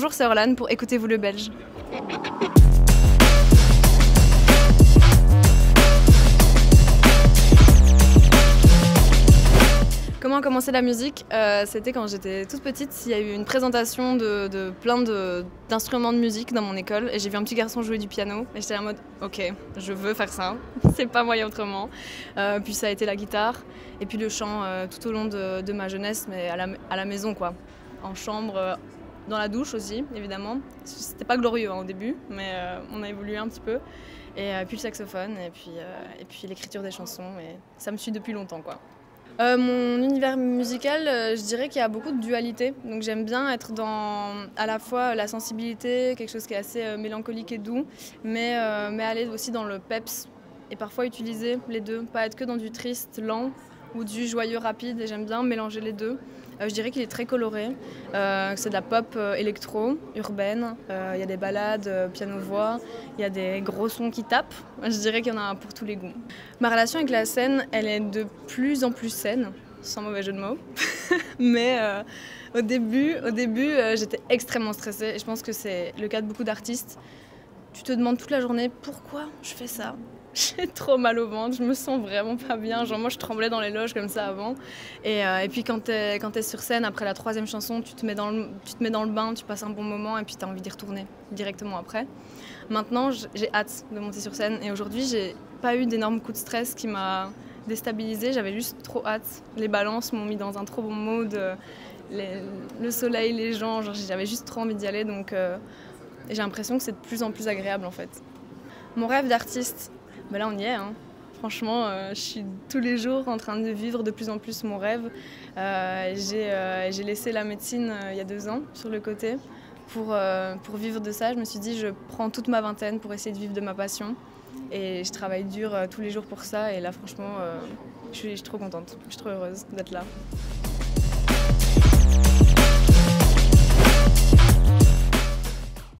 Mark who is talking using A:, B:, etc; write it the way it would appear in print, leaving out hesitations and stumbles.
A: Bonjour, c'est Orlane pour Écoutez-vous le Belge. Comment a commencé la musique? C'était quand j'étais toute petite, il y a eu une présentation de plein d'instruments de musique dans mon école et j'ai vu un petit garçon jouer du piano et j'étais en mode ok, je veux faire ça, c'est pas moyen autrement. Puis ça a été la guitare et puis le chant tout au long de ma jeunesse, mais à la maison quoi, en chambre, dans la douche aussi évidemment. C'était pas glorieux au début, mais on a évolué un petit peu. Et puis le saxophone et puis l'écriture des chansons et ça me suit depuis longtemps quoi. Mon univers musical, je dirais qu'il y a beaucoup de dualité. Donc j'aime bien être dans à la fois la sensibilité, quelque chose qui est assez mélancolique et doux, mais aller aussi dans le peps et parfois utiliser les deux, pas être que dans du triste, lent ou du joyeux rapide. Et j'aime bien mélanger les deux. Je dirais qu'il est très coloré, c'est de la pop électro, urbaine, il y a des ballades, piano-voix, il y a des gros sons qui tapent, je dirais qu'il y en a pour tous les goûts. Ma relation avec la scène, elle est de plus en plus saine, sans mauvais jeu de mots, mais au début j'étais extrêmement stressée et je pense que c'est le cas de beaucoup d'artistes. Tu te demandes toute la journée pourquoi je fais ça. J'ai trop mal au ventre, je me sens vraiment pas bien. Genre moi je tremblais dans les loges comme ça avant. Et puis quand t'es sur scène, après la troisième chanson, tu te mets dans le bain, tu passes un bon moment et puis t'as envie d'y retourner directement après. Maintenant j'ai hâte de monter sur scène et aujourd'hui j'ai pas eu d'énormes coups de stress qui m'a déstabilisée, j'avais juste trop hâte. Les balances m'ont mis dans un trop bon mood, le soleil, les gens, j'avais juste trop envie d'y aller donc et j'ai l'impression que c'est de plus en plus agréable en fait. Mon rêve d'artiste, ben là on y est, hein. Franchement, je suis tous les jours en train de vivre de plus en plus mon rêve. J'ai laissé la médecine il y a 2 ans sur le côté pour vivre de ça. Je me suis dit je prends toute ma vingtaine pour essayer de vivre de ma passion et je travaille dur tous les jours pour ça et là franchement je suis trop contente, je suis trop heureuse d'être là.